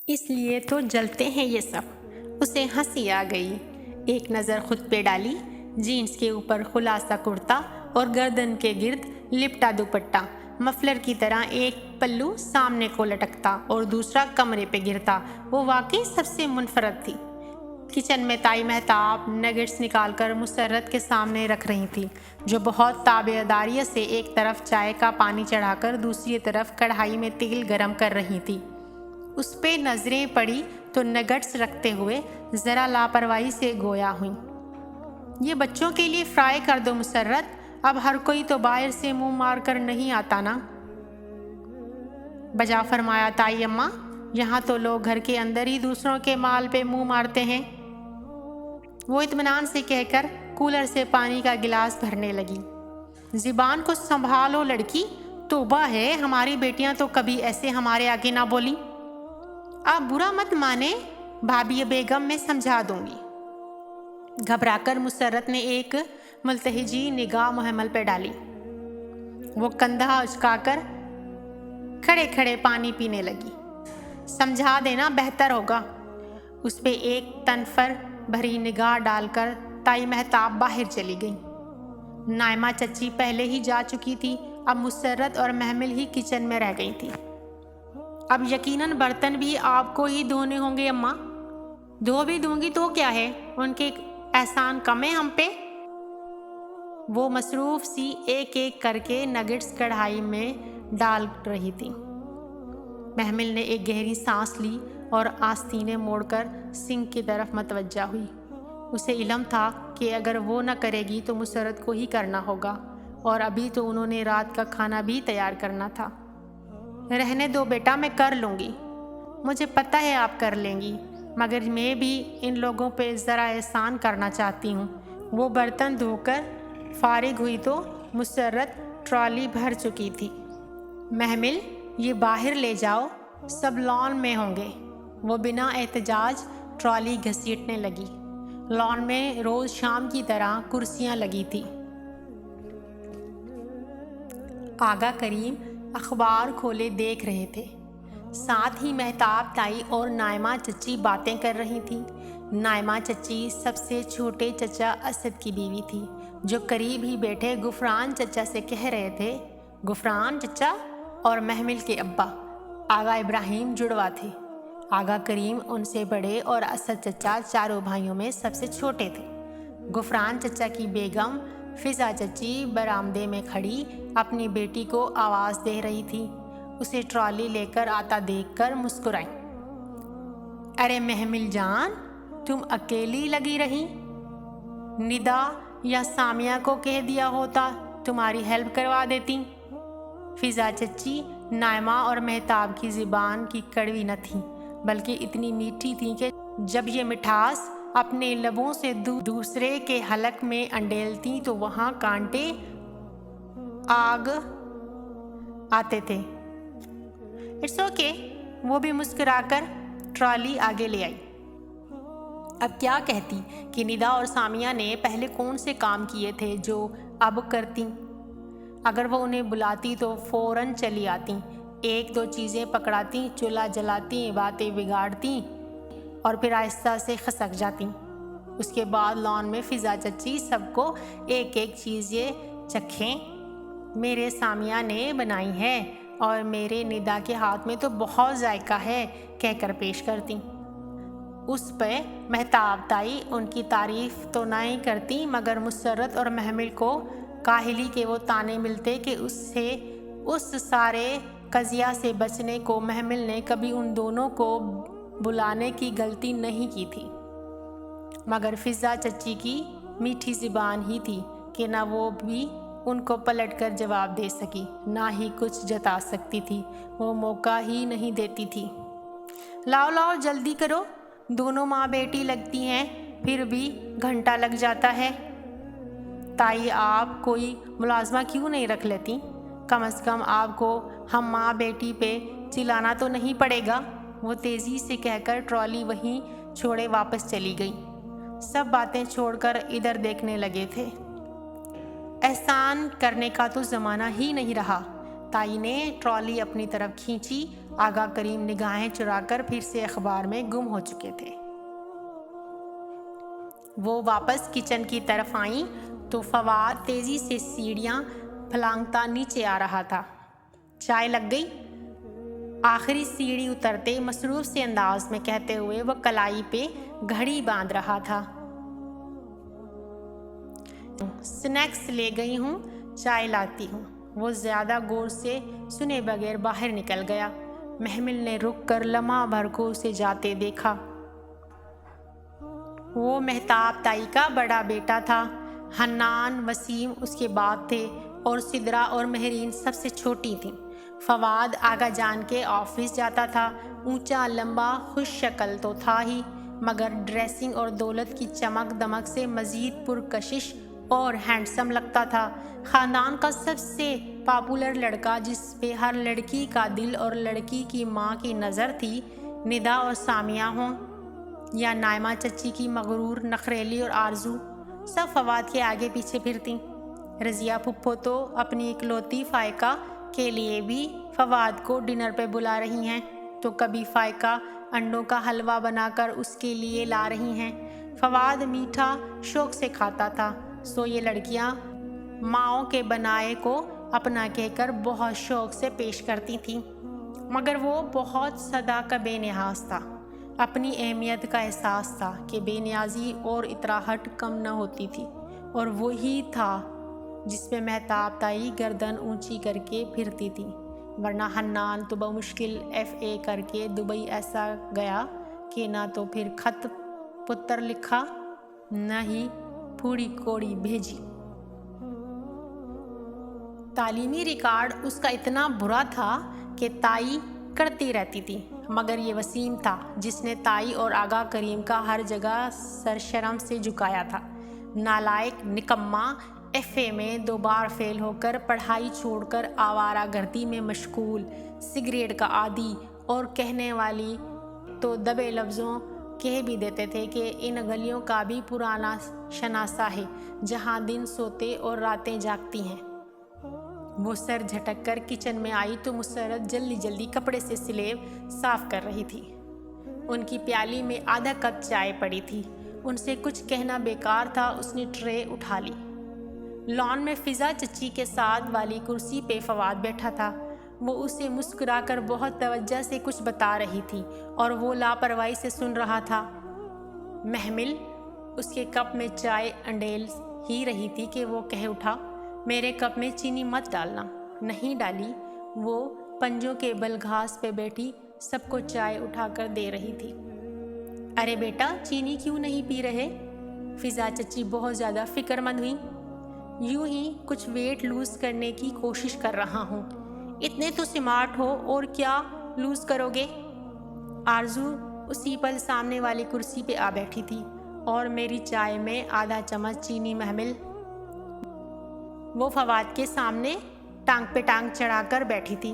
اس لیے تو جلتے ہیں یہ سب۔ اسے ہنسی آ گئی۔ ایک نظر خود پہ ڈالی، جینس کے اوپر خلاصہ کرتا اور گردن کے گرد لپٹا دوپٹہ، مفلر کی طرح ایک پلو سامنے کو لٹکتا اور دوسرا کمرے پہ گرتا۔ وہ واقعی سب سے منفرد تھی۔ کچن میں تائی مہتاب نگٹس نکال کر مسرت کے سامنے رکھ رہی تھی، جو بہت تابعداری سے ایک طرف چائے کا پانی چڑھا کر دوسری طرف کڑھائی میں تیل گرم کر رہی تھی۔ اس پہ نظریں پڑی تو نگٹس رکھتے ہوئے ذرا لاپرواہی سے گویا ہوئیں۔ یہ بچوں کے لیے فرائی کر دو مسرت، اب ہر کوئی تو باہر سے منہ مار کر نہیں آتا نا۔ بجا فرمایا تائی اماں، یہاں تو لوگ گھر کے اندر ہی دوسروں کے مال پہ منہ مارتے ہیں۔ وہ اطمینان سے کہہ کر کولر سے پانی کا گلاس بھرنے لگی۔ زبان کو سنبھالو لڑکی، توبہ ہے، ہماری بیٹیاں تو کبھی ایسے ہمارے آگے نہ بولی۔ آپ برا مت مانے، بھابھی بیگم میں سمجھا دوں گی۔ گھبرا کر مسرت نے ایک ملتہجی نگاہ محمل پہ ڈالی۔ وہ کندھا اچکا کر کھڑے کھڑے پانی پینے لگی۔ سمجھا دینا بہتر ہوگا۔ اس پہ ایک تنفر بھری نگاہ ڈال کر تائی مہتاب باہر چلی گئی۔ نائمہ چچی پہلے ہی جا چکی تھی، اب مسرت اور محمل ہی کچن میں رہ گئی تھی۔ اب یقیناً برتن بھی آپ کو ہی دھونے ہوں گے اماں۔ دھو بھی دوں گی تو کیا ہے، ان کے احسان کم ہے ہم پہ۔ وہ مصروف سی ایک ایک کر کے نگٹس کڑھائی میں ڈال رہی تھی۔ محمل نے ایک گہری سانس لی اور آستینیں موڑ کر سنک کی طرف متوجہ ہوئی۔ اسے علم تھا کہ اگر وہ نہ کرے گی تو مسرت کو ہی کرنا ہوگا، اور ابھی تو انہوں نے رات کا کھانا بھی تیار کرنا تھا۔ رہنے دو بیٹا، میں کر لوں گی۔ مجھے پتہ ہے آپ کر لیں گی، مگر میں بھی ان لوگوں پہ ذرا احسان کرنا چاہتی ہوں۔ وہ برتن دھو کر فارغ ہوئی تو مسرت ٹرالی بھر چکی تھی۔ محمل، یہ باہر لے جاؤ، سب لان میں ہوں گے۔ وہ بنا احتجاج ٹرالی گھسیٹنے لگی۔ لان میں روز شام کی طرح کرسیاں لگی تھی۔ آغا کریم اخبار کھولے دیکھ رہے تھے۔ ساتھ ہی مہتاب تائی اور نائمہ چچی باتیں کر رہی تھی۔ نائمہ چچی سب سے چھوٹے چچا اسد کی بیوی تھی، جو قریب ہی بیٹھے غفران چچا سے کہہ رہے تھے۔ غفران چچا اور محمل کے ابا آغا ابراہیم جڑوا تھے۔ آغا کریم ان سے بڑے اور اسد چچا چاروں بھائیوں میں سب سے چھوٹے تھے۔ غفران چچا کی بیگم فضا چچی برآمدے میں کھڑی اپنی بیٹی کو آواز دے رہی تھی۔ اسے ٹرالی لے کر آتا دیکھ کر مسکرائیں۔ ارے محمل جان، تم اکیلی لگی رہی؟ ندا یا سامیہ کو کہہ دیا ہوتا، تمہاری ہیلپ کروا دیتی۔ فضا چچی نائمہ اور مہتاب کی زبان کی کڑوی نہ تھی، بلکہ اتنی میٹھی تھی کہ جب یہ مٹھاس اپنے لبوں سے دوسرے کے حلق میں انڈیلتی تو وہاں کانٹے آگ آتے تھے۔ اٹس اوکے، وہ بھی مسکرا کر ٹرالی آگے لے آئی۔ اب کیا کہتی کہ ندا اور سامیہ نے پہلے کون سے کام کیے تھے جو اب کرتی؟ اگر وہ انہیں بلاتی تو فوراً چلی آتی، ایک دو چیزیں پکڑاتی، چولہا جلاتی، باتیں بگاڑتی اور پھر آہستہ سے خسک جاتی۔ اس کے بعد لان میں فضا چچی سب کو ایک ایک چیز یہ چکھیں، میرے سامیہ نے بنائی ہے اور میرے ندا کے ہاتھ میں تو بہت ذائقہ ہے، کہہ کر پیش کرتی۔ اس پہ مہتاب تائی ان کی تعریف تو نہ ہی کرتی، مگر مسرت اور محمل کو کاہلی کے وہ تانے ملتے کہ اس سارے قضیہ سے بچنے کو محمل نے کبھی ان دونوں کو بلانے کی غلطی نہیں کی تھی۔ مگر فضا چچی کی میٹھی زبان ہی تھی کہ نہ وہ بھی ان کو پلٹ کر جواب دے سکی، نہ ہی کچھ جتا سکتی تھی، وہ موقع ہی نہیں دیتی تھی۔ لاؤ لاؤ جلدی کرو، دونوں ماں بیٹی لگتی ہیں، پھر بھی گھنٹہ لگ جاتا ہے۔ تائی آپ کوئی ملازمہ کیوں نہیں رکھ لیتی؟ کم از کم آپ کو ہم ماں بیٹی پہ چلانا تو نہیں پڑے گا۔ وہ تیزی سے کہہ کر ٹرالی وہیں چھوڑے واپس چلی گئی۔ سب باتیں چھوڑ کر ادھر دیکھنے لگے تھے۔ احسان کرنے کا تو زمانہ ہی نہیں رہا۔ تائی نے ٹرالی اپنی طرف کھینچی آغا کریم نگاہیں چرا کر پھر سے اخبار میں گم ہو چکے تھے۔ وہ واپس کچن کی طرف آئیں تو فواد تیزی سے سیڑھیاں پھلانگتا نیچے آ رہا تھا۔ چائے لگ گئی؟ آخری سیڑھی اترتے مصروف سے انداز میں کہتے ہوئے وہ کلائی پہ گھڑی باندھ رہا تھا۔ سنیکس لے گئی ہوں، چائے لاتی ہوں۔ وہ زیادہ غور سے سنے بغیر باہر نکل گیا۔ محمل نے رک کر لمحہ بھر کو اسے جاتے دیکھا۔ وہ مہتاب تائی کا بڑا بیٹا تھا۔ حنان، وسیم اس کے بعد تھے اور سدرا اور مہرین سب سے چھوٹی تھیں۔ فواد آغا جان کے آفس جاتا تھا۔ اونچا، لمبا، خوش شکل تو تھا ہی، مگر ڈریسنگ اور دولت کی چمک دمک سے مزید پرکشش اور ہینڈسم لگتا تھا۔ خاندان کا سب سے پاپولر لڑکا، جس پہ ہر لڑکی کا دل اور لڑکی کی ماں کی نظر تھی، ندا اور سامیہ ہوں یا نائمہ چچی کی مغرور نخریلی اور آرزو، سب فواد کے آگے پیچھے پھرتیں۔ رضیہ پھپھو تو اپنی اکلوتی فائقہ کے لیے بھی فواد کو ڈنر پہ بلا رہی ہیں، تو کبھی فائقہ انڈوں کا حلوہ بنا کر اس کے لیے لا رہی ہیں۔ فواد میٹھا شوق سے کھاتا تھا، سو یہ لڑکیاں ماؤں کے بنائے کو اپنا کہہ کر بہت شوق سے پیش کرتی تھیں، مگر وہ بہت صدا کا بے نیاز تھا۔ اپنی اہمیت کا احساس تھا کہ بے نیازی اور اطراحٹ کم نہ ہوتی تھی، اور وہی تھا جس پہ مہتاب تائی گردن اونچی کر کے پھرتی تھی، ورنہ حنان تو بمشکل FA کر کے دبئی ایسا گیا کہ نہ تو پھر خط پتر لکھا، نہ ہی پھوڑی کوڑی بھیجی۔ تعلیمی ریکارڈ اس کا اتنا برا تھا کہ تائی کرتی رہتی تھی، مگر یہ وسیم تھا جس نے تائی اور آغا کریم کا ہر جگہ سرشرم سے جھکایا تھا۔ نالائق، نکما، FA میں 2 بار فیل ہو کر پڑھائی چھوڑ کر آوارہ گردی میں مشغول، سگریٹ کا عادی، اور کہنے والی تو دبے لفظوں کہہ بھی دیتے تھے کہ ان گلیوں کا بھی پرانا شناسہ ہے جہاں دن سوتے اور راتیں جاگتی ہیں۔ وہ سر جھٹک کر کچن میں آئی تو مسرت جلدی جلدی کپڑے سے سلیب صاف کر رہی تھی۔ ان کی پیالی میں آدھا کپ چائے پڑی تھی۔ ان سے کچھ کہنا بیکار تھا، اس نے ٹرے اٹھا لی۔ لان میں فضا چچی کے ساتھ والی کرسی پہ فواد بیٹھا تھا۔ وہ اسے مسکرا کر بہت توجہ سے کچھ بتا رہی تھی اور وہ لاپرواہی سے سن رہا تھا۔ محمل اس کے کپ میں چائے انڈیل ہی رہی تھی کہ وہ کہہ اٹھا، میرے کپ میں چینی مت ڈالنا۔ نہیں ڈالی۔ وہ پنجوں کے بل گھاس پہ بیٹھی سب کو چائے اٹھا کر دے رہی تھی۔ ارے بیٹا، چینی کیوں نہیں پی رہے؟ فضا چچی بہت زیادہ فکر مند ہوئی۔ یوں ہی کچھ ویٹ لوز کرنے کی کوشش کر رہا ہوں۔ اتنے تو سمارٹ ہو، اور کیا لوز کرو گے؟ آرزو اسی پل سامنے والی کرسی پہ آ بیٹھی تھی، اور میری چائے میں آدھا چمچ چینی محمل۔ وہ فواد کے سامنے ٹانگ پہ ٹانگ چڑھا کر بیٹھی تھی۔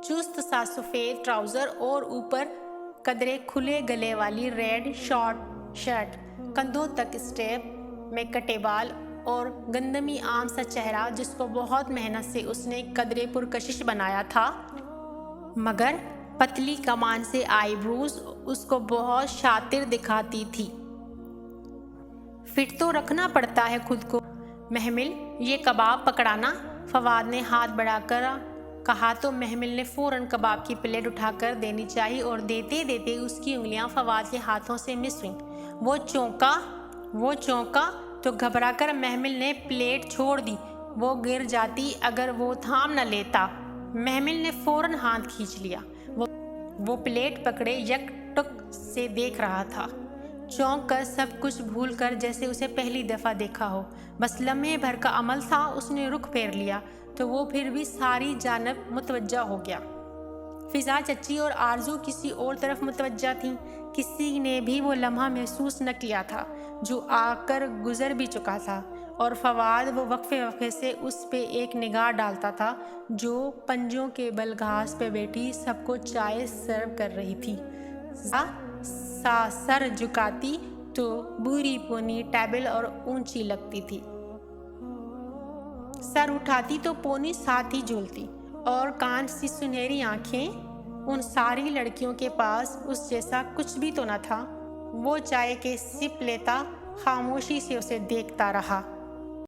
چست سا سفید ٹراؤزر اور اوپر قدرے کھلے گلے والی ریڈ شارٹ شرٹ، کندھوں تک اسٹیپ میں کٹے بال، اور گندمی عام سا چہرہ جس کو بہت محنت سے اس نے قدرے پرکشش بنایا تھا، مگر پتلی کمان سے آئی بروز اس کو بہت شاطر دکھاتی تھی۔ فٹ تو رکھنا پڑتا ہے خود کو۔ محمل، یہ کباب پکڑانا، فواد نے ہاتھ بڑھا کر کہا تو محمل نے فوراً کباب کی پلیٹ اٹھا کر دینی چاہی، اور دیتے دیتے اس کی انگلیاں فواد کے ہاتھوں سے مس ہوئیں۔ وہ چونکا تو گھبرا کر محمل نے پلیٹ چھوڑ دی۔ وہ گر جاتی اگر وہ تھام نہ لیتا۔ محمل نے فوراً ہاتھ کھینچ لیا۔ وہ پلیٹ پکڑے یک ٹک سے دیکھ رہا تھا، چونک کر سب کچھ بھول کر جیسے اسے پہلی دفعہ دیکھا ہو۔ بس لمحے بھر کا عمل تھا، اس نے رخ پھیر لیا تو وہ پھر بھی ساری جانب متوجہ ہو گیا۔ فضا چچی اور آرزو کسی اور طرف متوجہ تھیں۔ کسی نے بھی وہ لمحہ محسوس نہ کیا تھا جو آ کر گزر بھی چکا تھا، اور فواد وہ وقفے سے اس پہ ایک نگاہ ڈالتا تھا جو پنجوں کے بل گھاس پہ بیٹھی سب کو چائے سرو کر رہی تھی۔ سر جھکاتی تو بوری پونی ٹیبل اور اونچی لگتی تھی، سر اٹھاتی تو پونی ساتھ ہی جھولتی، اور کان سی سنہری آنکھیں۔ ان ساری لڑکیوں کے پاس اس جیسا کچھ بھی تو نہ تھا۔ وہ چائے کے سپ لیتا خاموشی سے اسے دیکھتا رہا۔